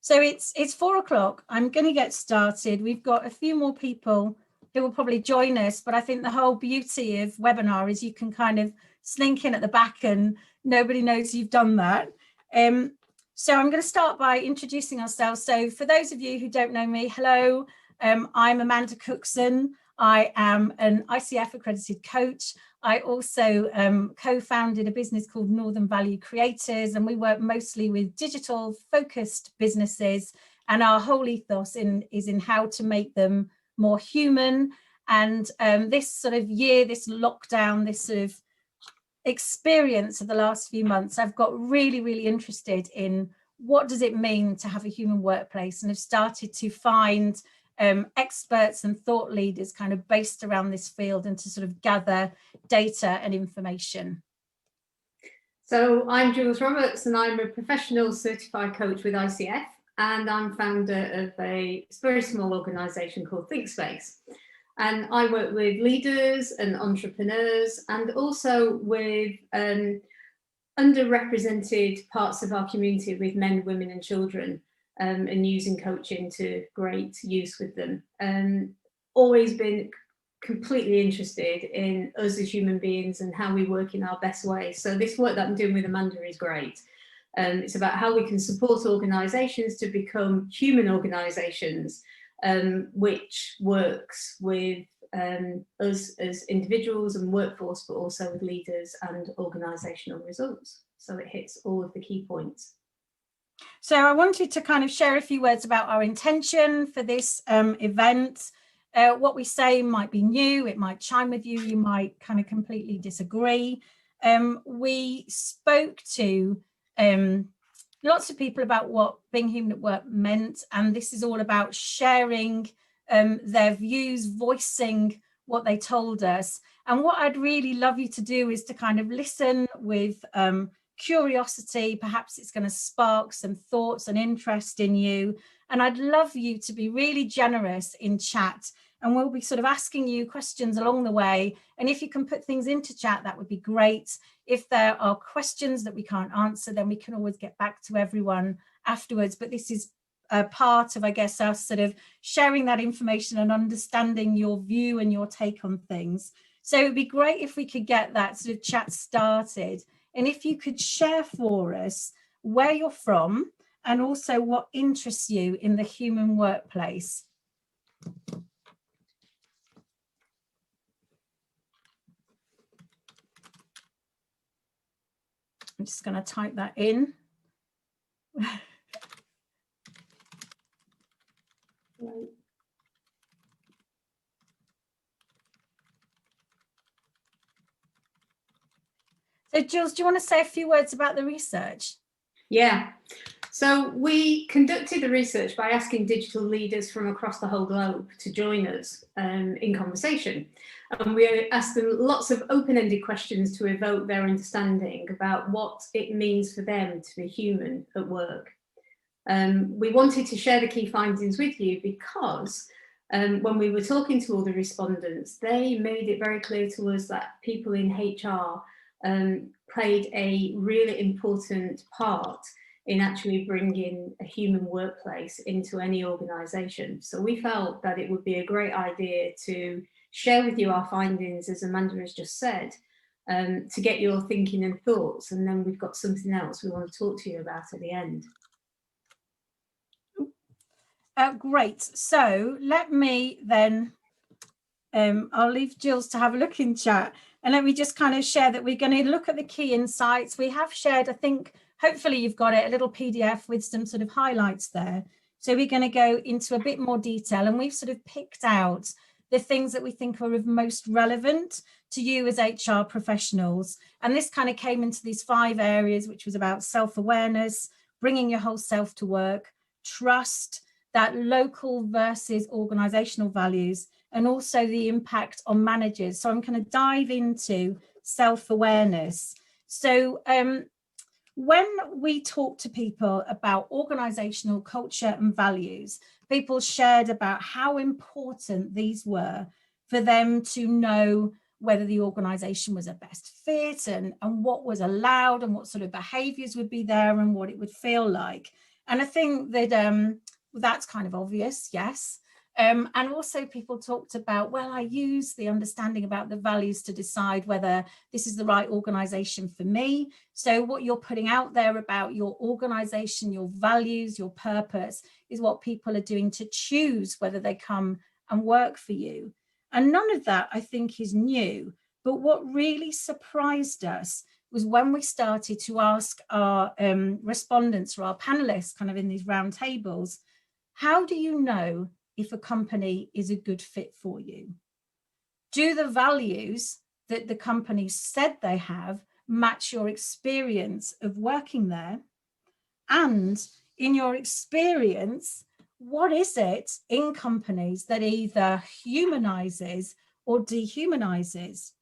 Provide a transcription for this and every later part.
So it's 4 o'clock. I'm going to get started. We've got a few more people who will probably join us, but I think the whole beauty of webinar is you can kind of slink in at the back and nobody knows you've done that. So I'm going to start by introducing ourselves. So for those of you who don't know me, hello, I'm Amanda Cookson. I am an ICF accredited coach. I also co-founded a business called Northern Value Creators, and we work mostly with digital focused businesses, and our whole ethos is in how to make them more human. And this sort of year, this lockdown, this sort of experience of the last few months, I've got really, really interested in what does it mean to have a human workplace, and have started to find experts and thought leaders kind of based around this field and to sort of gather data and information. So I'm Jules Roberts, and I'm a professional certified coach with ICF, and I'm founder of a very small organisation called ThinkSpace. And I work with leaders and entrepreneurs, and also with underrepresented parts of our community, with men, women and children, and using coaching to great use with them. Always been completely interested in us as human beings and how we work in our best way. So this work that I'm doing with Amanda is great. It's about how we can support organisations to become human organisations, which works with us as individuals and workforce, but also with leaders and organisational results. So it hits all of the key points. So I wanted to kind of share a few words about our intention for this event. What we say might be new, it might chime with you, you might kind of completely disagree. We spoke to lots of people about what being human at work meant, and this is all about sharing their views, voicing what they told us. And what I'd really love you to do is to kind of listen with curiosity. Perhaps it's going to spark some thoughts and interest in you. And I'd love you to be really generous in chat, and we'll be sort of asking you questions along the way. And if you can put things into chat, that would be great. If there are questions that we can't answer, then we can always get back to everyone afterwards. But this is a part of, I guess, us sort of sharing that information and understanding your view and your take on things. So it'd be great if we could get that sort of chat started. And if you could share for us where you're from and also what interests you in the human workplace. I'm just going to type that in. So Jules, do you want to say a few words about the research? Yeah, so we conducted the research by asking digital leaders from across the whole globe to join us in conversation. And we asked them lots of open-ended questions to evoke their understanding about what it means for them to be human at work. We wanted to share the key findings with you because when we were talking to all the respondents, they made it very clear to us that people in HR played a really important part in actually bringing a human workplace into any organisation. So we felt that it would be a great idea to share with you our findings, as Amanda has just said, to get your thinking and thoughts, and then we've got something else we want to talk to you about at the end. Great, so let me then, I'll leave Jules to have a look in chat, and let me just kind of share that we're going to look at the key insights. We have shared, I think, hopefully you've got it, a little PDF with some sort of highlights there. So we're going to go into a bit more detail, and we've sort of picked out the things that we think are of most relevant to you as HR professionals. And this kind of came into these 5 areas, which was about self-awareness, bringing your whole self to work, trust, that local versus organisational values, and also the impact on managers. So I'm going to dive into self-awareness. So when we talk to people about organisational culture and values, people shared about how important these were for them to know whether the organisation was a best fit and what was allowed and what sort of behaviours would be there and what it would feel like. And I think that that's kind of obvious, yes. And also people talked about, well, I use the understanding about the values to decide whether this is the right organization for me. So what you're putting out there about your organization, your values, your purpose is what people are doing to choose whether they come and work for you. And none of that, I think, is new. But what really surprised us was when we started to ask our respondents or our panelists kind of in these round tables, how do you know if a company is a good fit for you? Do the values that the company said they have match your experience of working there? And in your experience, what is it in companies that either humanizes or dehumanizes?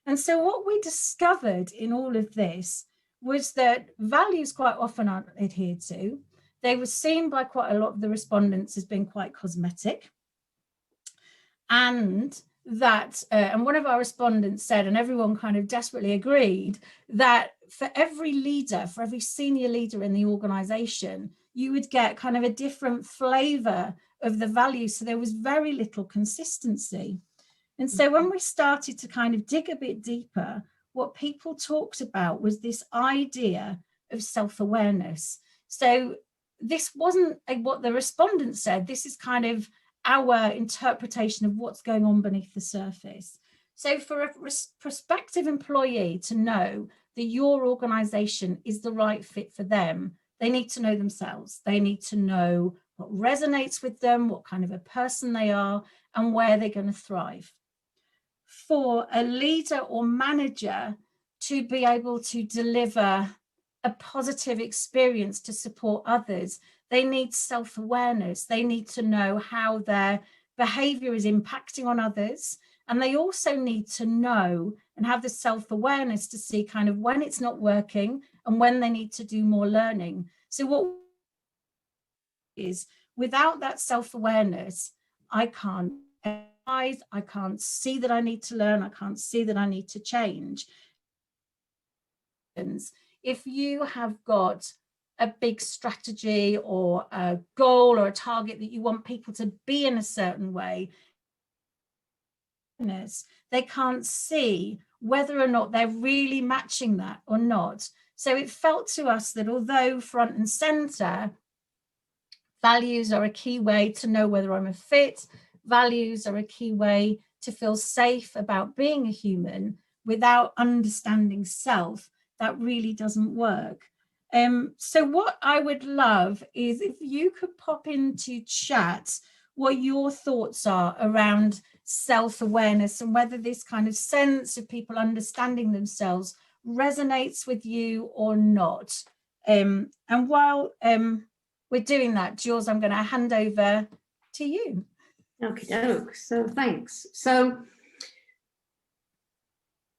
And so what we discovered in all of this was that values quite often aren't adhered to. They were seen by quite a lot of the respondents as being quite cosmetic. And that, and one of our respondents said, and everyone kind of desperately agreed, that for every leader, for every senior leader in the organization, you would get kind of a different flavor of the values. So there was very little consistency. And so when we started to kind of dig a bit deeper, what people talked about was this idea of self-awareness. So this wasn't what the respondents said, this is kind of our interpretation of what's going on beneath the surface. So for a prospective employee to know that your organization is the right fit for them, they need to know themselves. They need to know what resonates with them, what kind of a person they are, and where they're going to thrive. For a leader or manager to be able to deliver a positive experience to support others, they need self-awareness. They need to know how their behavior is impacting on others. And they also need to know and have the self-awareness to see kind of when it's not working and when they need to do more learning. So what is, without that self-awareness, I can't see that I need to learn. I can't see that I need to change. If you have got a big strategy or a goal or a target that you want people to be in a certain way, they can't see whether or not they're really matching that or not. So it felt to us that although front and center, values are a key way to know whether I'm a fit, values are a key way to feel safe about being a human, without understanding self, that really doesn't work. So what I would love is if you could pop into chat what your thoughts are around self-awareness and whether this kind of sense of people understanding themselves resonates with you or not. And while we're doing that, Jules, I'm going to hand over to you. Okie doke. So thanks. So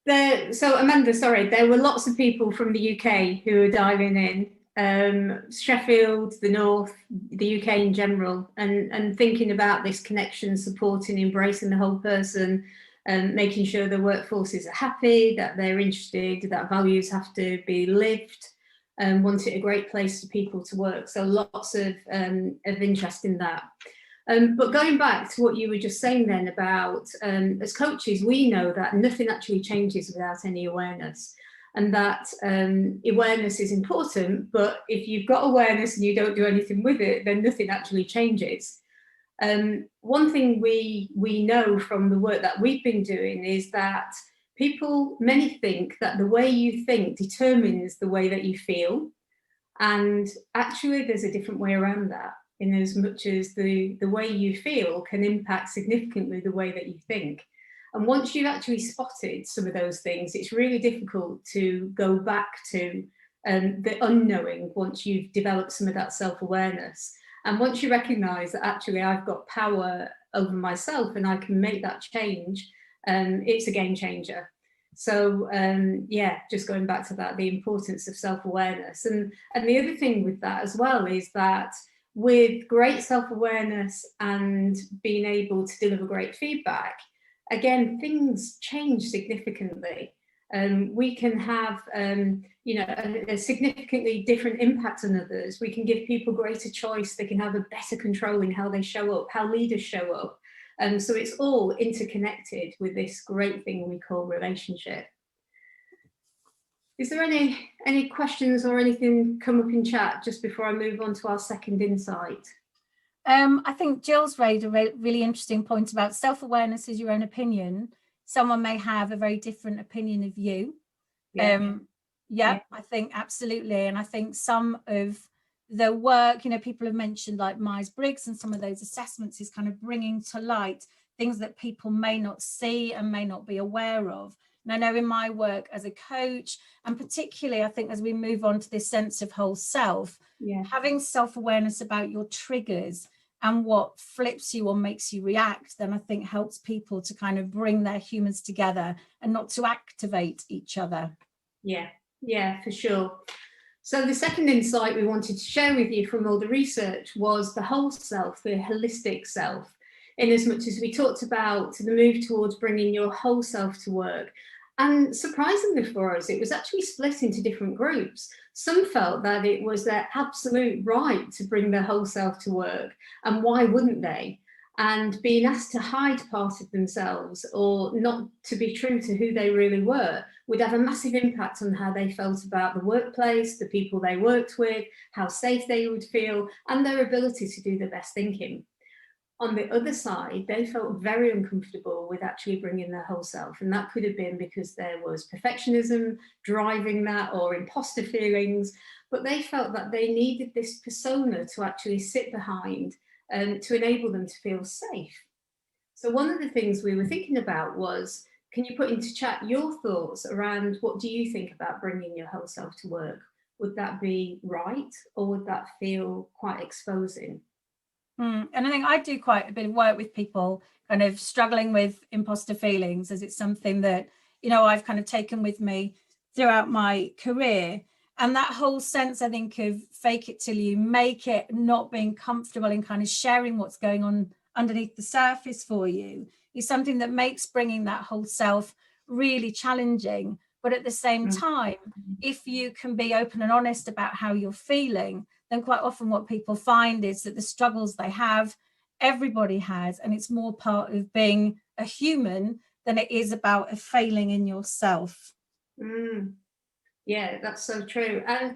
Amanda, sorry, there were lots of people from the UK who are dialing in. Sheffield, the North, the UK in general, and thinking about this connection, supporting, embracing the whole person, and making sure the workforces are happy, that they're interested, that values have to be lived, and want it a great place for people to work. So lots of interest in that. But going back to what you were just saying then about, as coaches, we know that nothing actually changes without any awareness, and that awareness is important, but if you've got awareness and you don't do anything with it, then nothing actually changes. One thing we know from the work that we've been doing is that many think that the way you think determines the way that you feel, and actually there's a different way around that, in as much as the way you feel can impact significantly the way that you think. And once you've actually spotted some of those things, it's really difficult to go back to the unknowing once you've developed some of that self-awareness. And once you recognise that actually I've got power over myself and I can make that change, it's a game changer. So yeah, just going back to that, the importance of self-awareness. And the other thing with that as well is that with great self-awareness and being able to deliver great feedback, again, things change significantly. We can have, a significantly different impact on others. We can give people greater choice. They can have a better control in how they show up, how leaders show up. So it's all interconnected with this great thing we call relationship. Is there any questions or anything come up in chat just before I move on to our second insight? I think Jules raised a really interesting point about self-awareness is your own opinion. Someone may have a very different opinion of you. Yeah, I think absolutely. And I think some of the work, people have mentioned like Myers-Briggs and some of those assessments is kind of bringing to light things that people may not see and may not be aware of. And I know in my work as a coach, and particularly I think as we move on to this sense of whole self, having self-awareness about your triggers and what flips you or makes you react, then I think helps people to kind of bring their humans together and not to activate each other. Yeah, for sure. So the second insight we wanted to share with you from all the research was the whole self, the holistic self, in as much as we talked about the move towards bringing your whole self to work. And surprisingly for us, it was actually split into different groups. Some felt that it was their absolute right to bring their whole self to work, and why wouldn't they? And being asked to hide part of themselves or not to be true to who they really were would have a massive impact on how they felt about the workplace, the people they worked with, how safe they would feel, and their ability to do the best thinking. On the other side, they felt very uncomfortable with actually bringing their whole self. And that could have been because there was perfectionism driving that, or imposter feelings, but they felt that they needed this persona to actually sit behind and to enable them to feel safe. So one of the things we were thinking about was, can you put into chat your thoughts around what do you think about bringing your whole self to work? Would that be right, or would that feel quite exposing? And I think I do quite a bit of work with people kind of struggling with imposter feelings, as it's something that, I've kind of taken with me throughout my career. And that whole sense, I think, of fake it till you make it, not being comfortable in kind of sharing what's going on underneath the surface for you, is something that makes bringing that whole self really challenging. But at the same time, if you can be open and honest about how you're feeling, then quite often what people find is that the struggles they have, everybody has, and it's more part of being a human than it is about a failing in yourself. Yeah, that's so true. And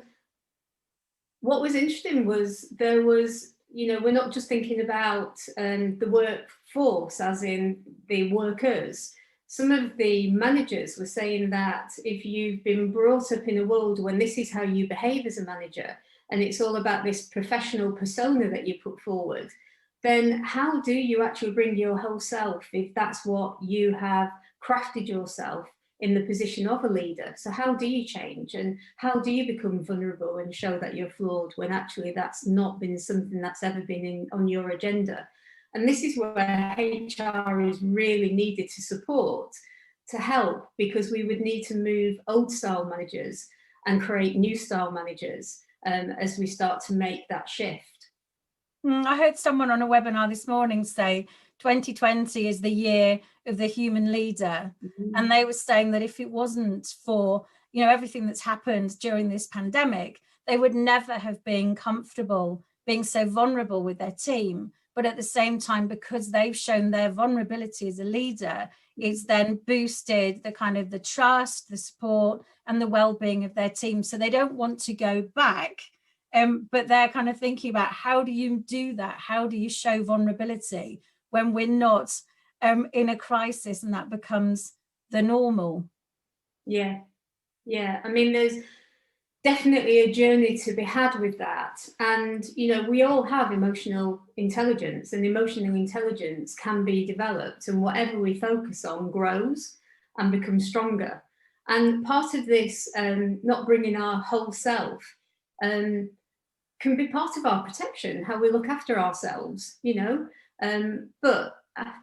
what was interesting was there was, we're not just thinking about the workforce as in the workers. Some of the managers were saying that if you've been brought up in a world when this is how you behave as a manager, and it's all about this professional persona that you put forward, then how do you actually bring your whole self if that's what you have crafted yourself in the position of a leader? So how do you change, and how do you become vulnerable and show that you're flawed when actually that's not been something that's ever been on your agenda? And this is where HR is really needed to support, to help, because we would need to move old style managers and create new style managers as we start to make that shift. I heard someone on a webinar this morning say 2020 is the year of the human leader. And they were saying that if it wasn't for, everything that's happened during this pandemic, they would never have been comfortable being so vulnerable with their team. But at the same time, because they've shown their vulnerability as a leader, it's then boosted the kind of the trust, the support, and the well-being of their team. So they don't want to go back, but they're kind of thinking about, how do you do that? How do you show vulnerability when we're not in a crisis and that becomes the normal? Yeah. I mean, there's definitely a journey to be had with that. And, we all have emotional intelligence, and emotional intelligence can be developed, and whatever we focus on grows and becomes stronger. And part of this, not bringing our whole self, can be part of our protection, how we look after ourselves, but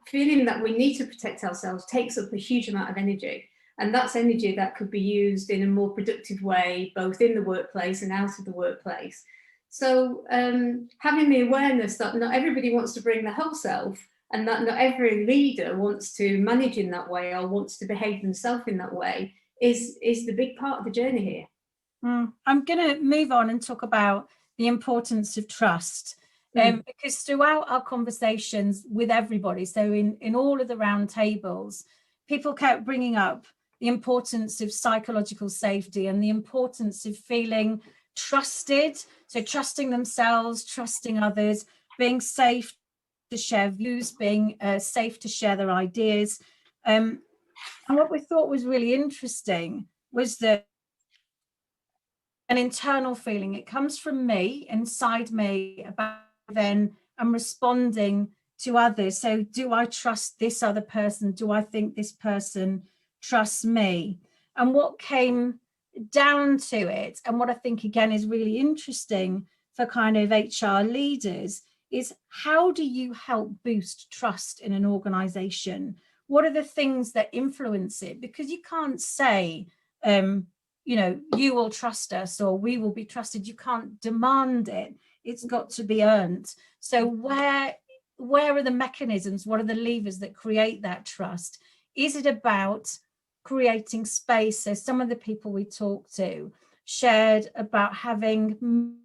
feeling that we need to protect ourselves takes up a huge amount of energy. And that's energy that could be used in a more productive way, both in the workplace and out of the workplace. So having the awareness that not everybody wants to bring their whole self, and that not every leader wants to manage in that way or wants to behave themselves in that way, is the big part of the journey here. I'm going to move on and talk about the importance of trust, because throughout our conversations with everybody, so in all of the round tables, people kept bringing up the importance of psychological safety and the importance of feeling trusted, so trusting themselves, trusting others, being safe to share views, being safe to share their ideas. And what we thought was really interesting was that an internal feeling, it comes from me, inside me, about then I'm responding to others. So do I trust this other person? Do I think this person trusts me? And what came down to it, and what I think again is really interesting for kind of HR leaders, is how do you help boost trust in an organization? What are the things that influence it? Because you can't say, you know, you will trust us or we will be trusted. You can't demand it. It's got to be earned. So where are the mechanisms? What are the levers that create that trust? Is it about creating space? So some of the people we talked to shared about having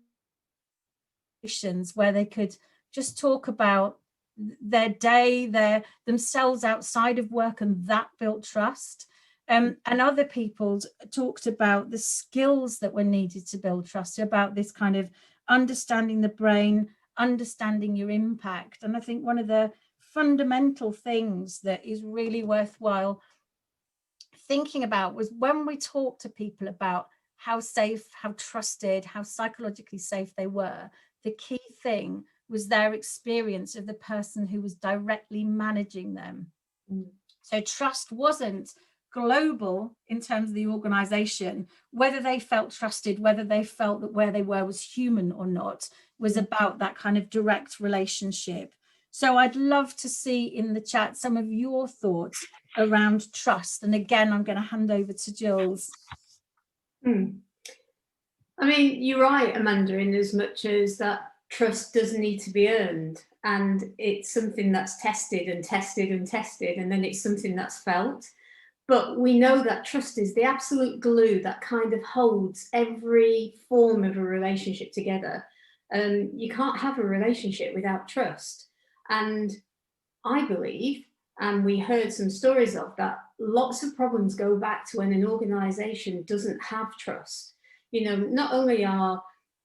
where they could just talk about their day, themselves outside of work, and that built trust. And other people talked about the skills that were needed to build trust, about this kind of understanding the brain, understanding your impact. And I think one of the fundamental things that is really worthwhile thinking about was when we talk to people about how safe, how trusted, how psychologically safe they were, the key thing was their experience of the person who was directly managing them. So trust wasn't global in terms of the organization. Whether they felt trusted, whether they felt that where they were was human or not, was about that kind of direct relationship. So I'd love to see in the chat some of your thoughts around trust. And again, I'm going to hand over to Jules. I mean, you're right, Amanda, in as much as that trust does need to be earned, and it's something that's tested and tested and tested, and then it's something that's felt. But we know that trust is the absolute glue that kind of holds every form of a relationship together. You can't have a relationship without trust. And I believe, and we heard some stories of that, lots of problems go back to when an organisation doesn't have trust. You know, not only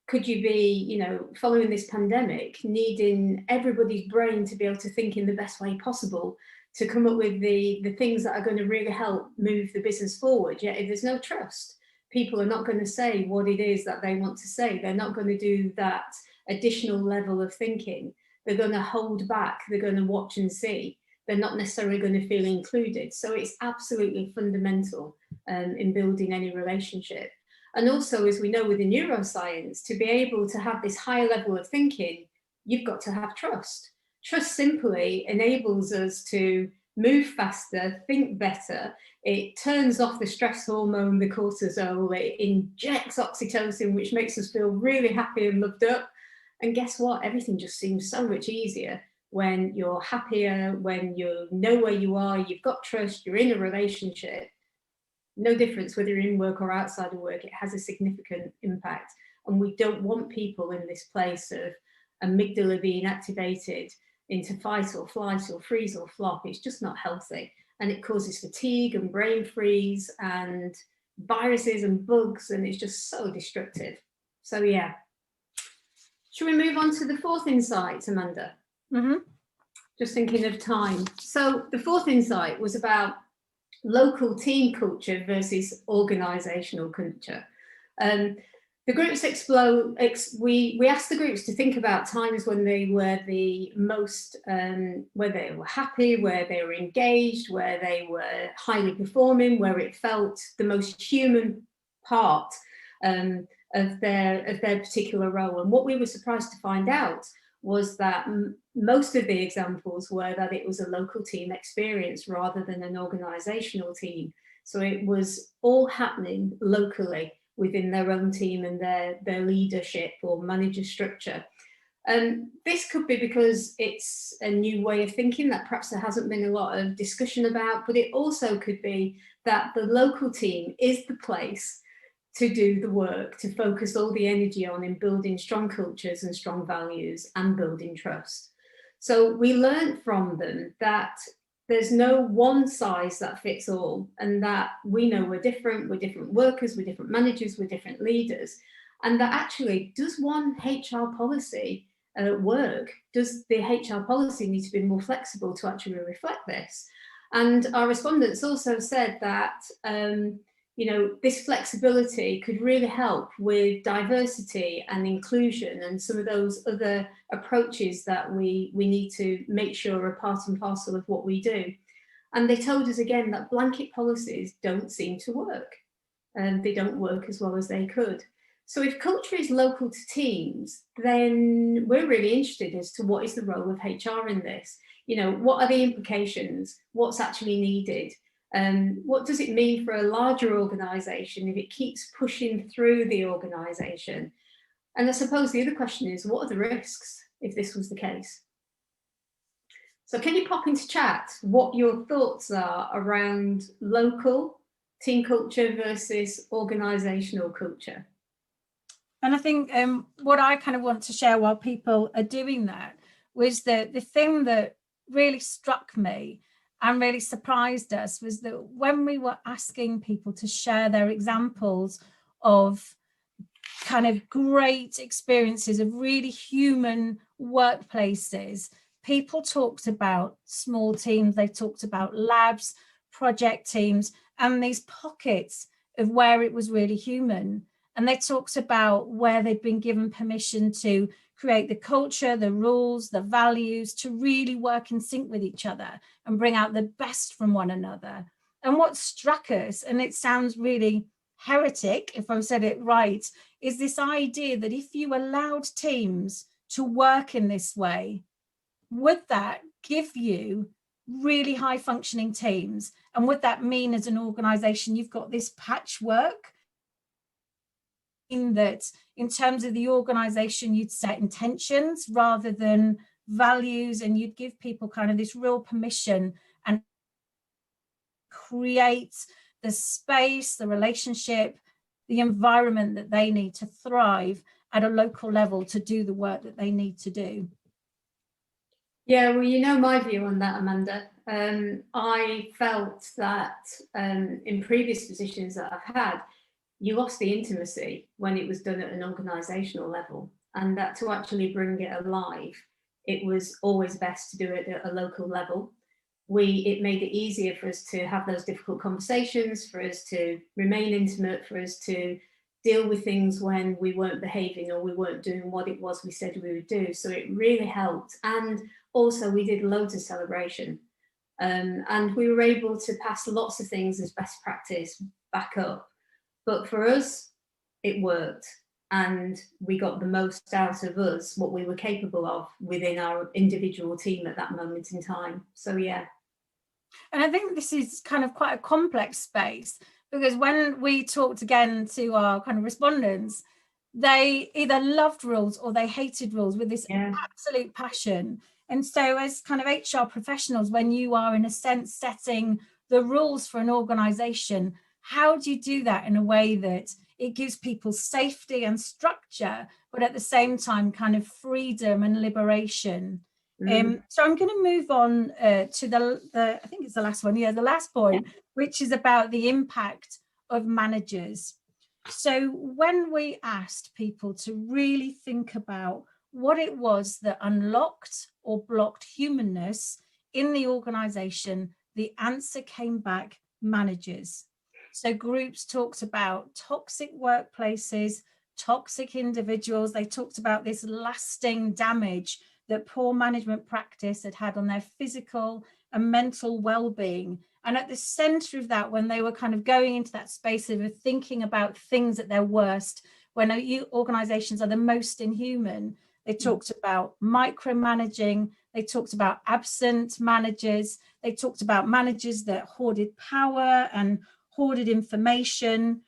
could you be, you know, following this pandemic, needing everybody's brain to be able to think in the best way possible, to come up with the things that are going to really help move the business forward. Yet if there's no trust, people are not going to say what it is that they want to say. They're not going to do that additional level of thinking. They're going to hold back. They're going to watch and see. They're not necessarily going to feel included. So it's absolutely fundamental in building any relationship. And also, as we know with the neuroscience, to be able to have this higher level of thinking, you've got to have trust. Trust simply enables us to move faster, think better. It turns off the stress hormone, the cortisol. It injects oxytocin, which makes us feel really happy and loved up. And guess what? Everything just seems so much easier when you're happier, when you know where you are, you've got trust, you're in a relationship. No difference whether you're in work or outside of work, it has a significant impact. And we don't want people in this place of amygdala being activated into fight or flight or freeze or flop. It's just not healthy. And it causes fatigue and brain freeze and viruses and bugs, and it's just so destructive. So yeah. Should we move on to the fourth insight, Amanda? Just thinking of time. So the fourth insight was about local team culture versus organisational culture. The groups we asked the groups to think about times when they were the most, where they were happy, where they were engaged, where they were highly performing, where it felt the most human part of their particular role. And what we were surprised to find out was that most of the examples were that it was a local team experience rather than an organisational team. So it was all happening locally within their own team and their leadership or manager structure. This could be because it's a new way of thinking that perhaps there hasn't been a lot of discussion about, but it also could be that the local team is the place to do the work, to focus all the energy on in building strong cultures and strong values and building trust. So we learned from them that there's no one size that fits all, and that we know we're different workers, we're different managers, we're different leaders, and that actually, does one HR policy work? Does the HR policy need to be more flexible to actually reflect this? And our respondents also said that you know, this flexibility could really help with diversity and inclusion and some of those other approaches that we need to make sure are part and parcel of what we do. And they told us again that blanket policies don't seem to work, and they don't work as well as they could. So if culture is local to teams, then we're really interested as to what is the role of HR in this. You know, what are the implications? What's actually needed? What does it mean for a larger organisation if it keeps pushing through the organisation? And I suppose the other question is, what are the risks if this was the case? So can you pop into chat what your thoughts are around local team culture versus organisational culture? And I think what I kind of want to share while people are doing that was that the thing that really struck me and really surprised us was that when we were asking people to share their examples of kind of great experiences of really human workplaces, people talked about small teams, they talked about labs, project teams, and these pockets of where it was really human. And they talked about where they'd been given permission to create the culture, the rules, the values, to really work in sync with each other and bring out the best from one another. And what struck us, and it sounds really heretic if I've said it right, is this idea that if you allowed teams to work in this way, would that give you really high functioning teams? And would that mean as an organization, you've got this patchwork? In that in terms of the organization, you'd set intentions rather than values, and you'd give people kind of this real permission and create the space, the relationship, the environment that they need to thrive at a local level to do the work that they need to do. Yeah, well, you know my view on that, Amanda. I felt that in previous positions that I've had, you lost the intimacy when it was done at an organisational level, and that to actually bring it alive, it was always best to do it at a local level. It made it easier for us to have those difficult conversations, for us to remain intimate, for us to deal with things when we weren't behaving or we weren't doing what it was we said we would do. So it really helped. And also we did loads of celebration, and we were able to pass lots of things as best practice back up. But for us, it worked, and we got the most out of us, what we were capable of within our individual team at that moment in time. So, yeah. And I think this is kind of quite a complex space, because when we talked again to our kind of respondents, they either loved rules or they hated rules with this absolute passion. And so as kind of HR professionals, when you are in a sense setting the rules for an organization, how do you do that in a way that it gives people safety and structure, but at the same time kind of freedom and liberation? So I'm going to move on to the I think it's the last one, the last point, which is about the impact of managers. So when we asked people to really think about what it was that unlocked or blocked humanness in the organization, the answer came back: managers. So groups talked about toxic workplaces, toxic individuals. They talked about this lasting damage that poor management practice had had on their physical and mental well-being. And at the center of that, when they were kind of going into that space of thinking about things at their worst, when organizations are the most inhuman, they talked about micromanaging, they talked about absent managers, they talked about managers that hoarded power and hoarded information.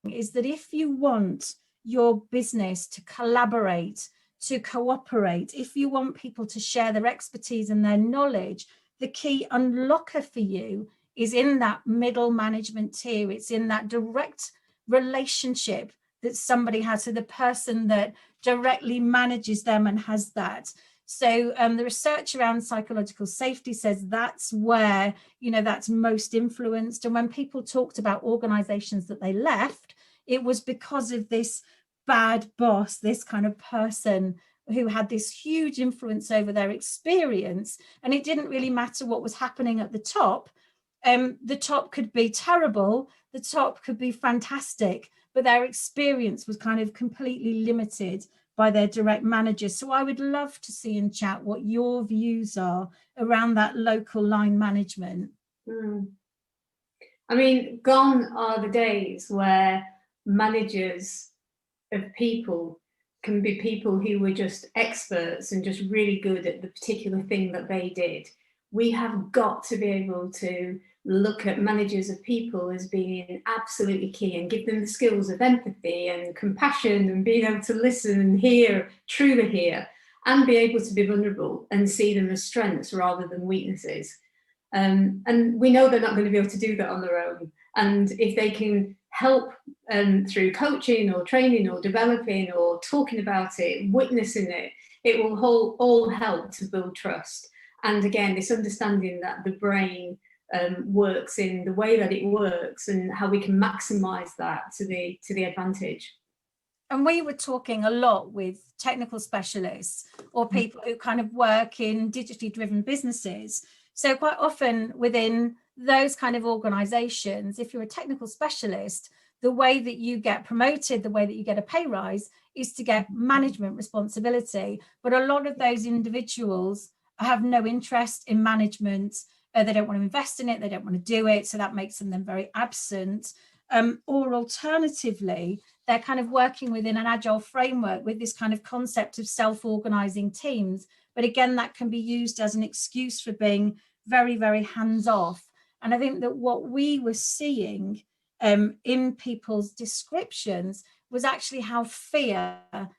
Is that if you want your business to collaborate, to cooperate, if you want people to share their expertise and their knowledge, the key unlocker for you is in that middle management tier. It's in that direct relationship that somebody has to the person that directly manages them and has that. So the research around psychological safety says that's where, that's most influenced. And when people talked about organizations that they left, it was because of this bad boss, this kind of person who had this huge influence over their experience. And it didn't really matter what was happening at the top. The top could be terrible, the top could be fantastic, but their experience was kind of completely limited by their direct managers. So I would love to see in chat what your views are around that local line management. I mean, gone are the days where managers of people can be people who were just experts and just really good at the particular thing that they did. We have got to be able to look at managers of people as being absolutely key and give them the skills of empathy and compassion and being able to listen and hear, truly hear, and be able to be vulnerable and see them as strengths rather than weaknesses. And we know they're not going to be able to do that on their own. And if they can help through coaching or training or developing or talking about it, witnessing it, it will all help to build trust. And again, this understanding that the brain works in the way that it works and how we can maximize that to the advantage. And we were talking a lot with technical specialists or people who kind of work in digitally driven businesses. So quite often within those kind of organizations, if you're a technical specialist, the way that you get promoted, the way that you get a pay rise is to get management responsibility. But a lot of those individuals have no interest in management. They don't want to invest in it. They don't want to do it. So that makes them then very absent. Or alternatively, they're kind of working within an agile framework with this kind of concept of self-organizing teams. But again, that can be used as an excuse for being very, very hands-off. And I think that what we were seeing in people's descriptions was actually how fear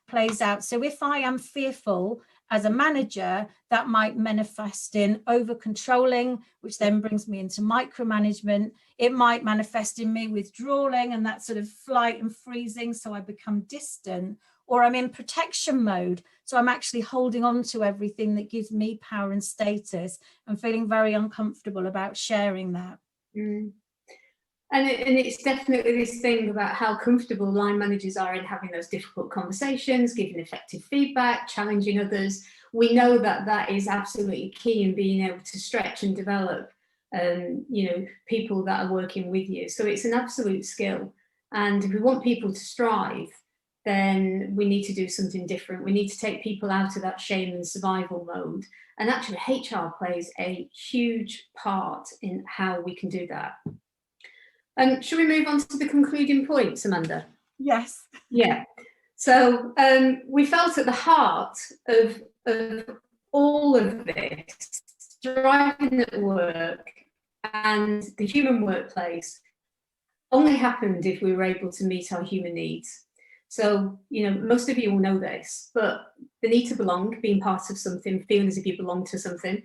plays out. So if I am fearful as a manager, that might manifest in over controlling, which then brings me into micromanagement. It might manifest in me withdrawing and that sort of flight and freezing, so I become distant, or I'm in protection mode. So I'm actually holding on to everything that gives me power and status and feeling very uncomfortable about sharing that. And it's definitely this thing about how comfortable line managers are in having those difficult conversations, giving effective feedback, challenging others. We know that that is absolutely key in being able to stretch and develop, people that are working with you. So it's an absolute skill. And if we want people to strive, then we need to do something different. We need to take people out of that shame and survival mode. And actually, HR plays a huge part in how we can do that. Should we move on to the concluding points, Amanda? Yes. Yeah. So we felt at the heart of all of this, driving at work and the human workplace only happened if we were able to meet our human needs. So, most of you will know this, but the need to belong, being part of something, feeling as if you belong to something,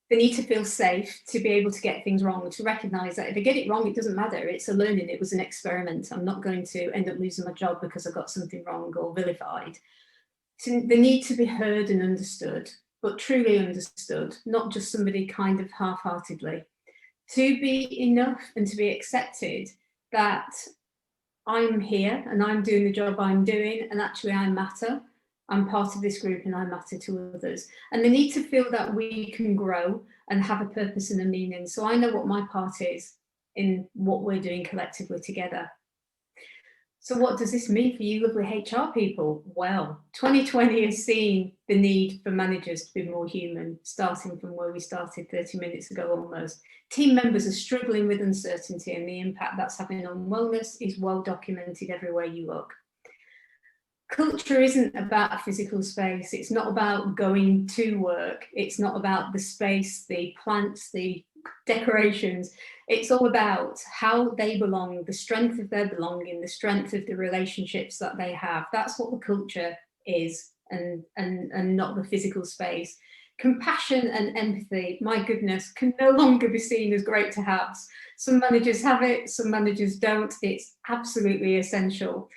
the need to feel safe, to be able to get things wrong, to recognise that if I get it wrong, it doesn't matter. It's a learning. It was an experiment. I'm not going to end up losing my job because I got something wrong or vilified. So the need to be heard and understood, but truly understood, not just somebody kind of half-heartedly. To be enough and to be accepted that I'm here and I'm doing the job I'm doing and actually I matter. I'm part of this group and I matter to others. And the need to feel that we can grow and have a purpose and a meaning. So I know what my part is in what we're doing collectively together. So what does this mean for you lovely HR people? Well, 2020 has seen the need for managers to be more human, starting from where we started 30 minutes ago almost. Team members are struggling with uncertainty and the impact that's having on wellness is well documented everywhere you look. Culture isn't about a physical space. It's not about going to work. It's not about the space, the plants, the decorations. It's all about how they belong, the strength of their belonging, the strength of the relationships that they have. That's what the culture is, and not the physical space. Compassion and empathy, my goodness, can no longer be seen as great to have. Some managers have it, some managers don't. It's absolutely essential.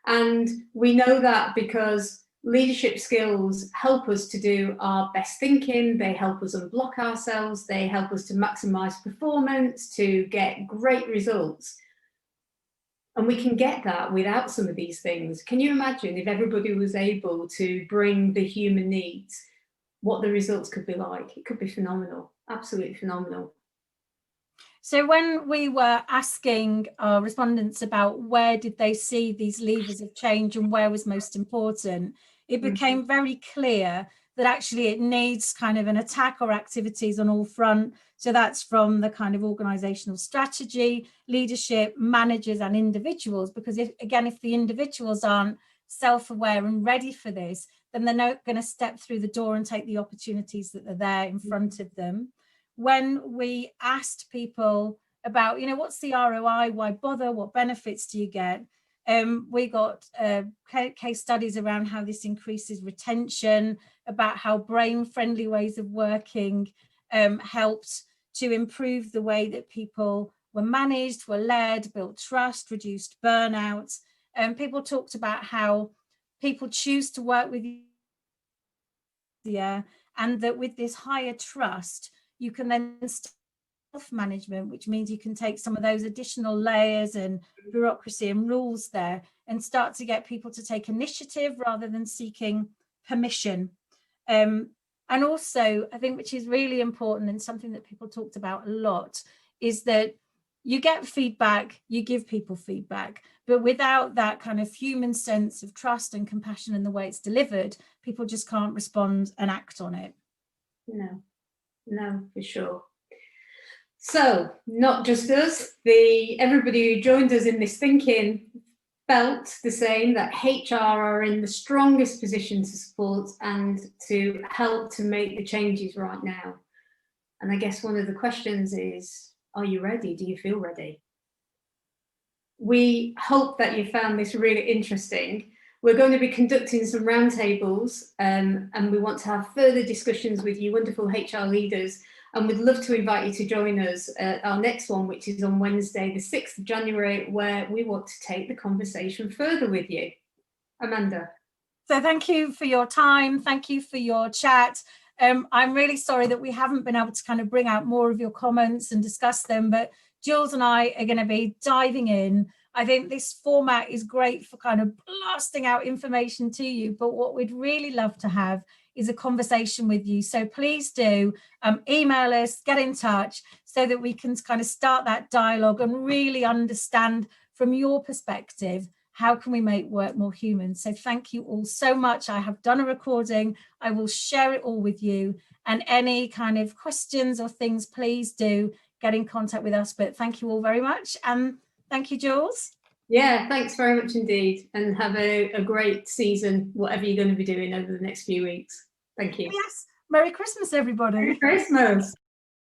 And we know that because leadership skills help us to do our best thinking, they help us unblock ourselves, they help us to maximize performance, to get great results. And we can get that without some of these things. Can you imagine if everybody was able to bring the human needs, what the results could be like? It could be phenomenal, absolutely phenomenal. So when we were asking our respondents about where did they see these levers of change and where was most important, it became very clear that actually it needs kind of an attack or activities on all front. So that's from the kind of organisational strategy, leadership, managers and individuals, because if the individuals aren't self-aware and ready for this, then they're not going to step through the door and take the opportunities that are there in front of them. When we asked people about, you know, what's the ROI, why bother, what benefits do you get? We got case studies around how this increases retention, about how brain-friendly ways of working helped to improve the way that people were managed, were led, built trust, reduced burnout. People talked about how people choose to work with you, and that with this higher trust, you can then self-management, which means you can take some of those additional layers and bureaucracy and rules there and start to get people to take initiative rather than seeking permission. And also, I think, which is really important and something that people talked about a lot, is that you get feedback, you give people feedback, but without that kind of human sense of trust and compassion in the way it's delivered, people just can't respond and act on it. No, for sure. So not just us, everybody who joined us in this thinking felt the same, that HR are in the strongest position to support and to help to make the changes right now. And I guess one of the questions is, are you ready? Do you feel ready? We hope that you found this really interesting. We're going to be conducting some roundtables and we want to have further discussions with you wonderful HR leaders, and we'd love to invite you to join us at our next one, which is on Wednesday, the 6th of January, where we want to take the conversation further with you. Amanda. So thank you for your time. Thank you for your chat. I'm really sorry that we haven't been able to kind of bring out more of your comments and discuss them, but Jules and I are going to be diving in. I think this format is great for kind of blasting out information to you, but what we'd really love to have is a conversation with you. So please do email us, get in touch so that we can kind of start that dialogue and really understand from your perspective, how can we make work more human? So thank you all so much. I have done a recording. I will share it all with you, and any kind of questions or things, please do get in contact with us. But thank you all very much. And thank you, Jules. Yeah, thanks very much indeed. And have a great season, whatever you're going to be doing over the next few weeks. Thank you. Yes. Merry Christmas, everybody. Merry Christmas.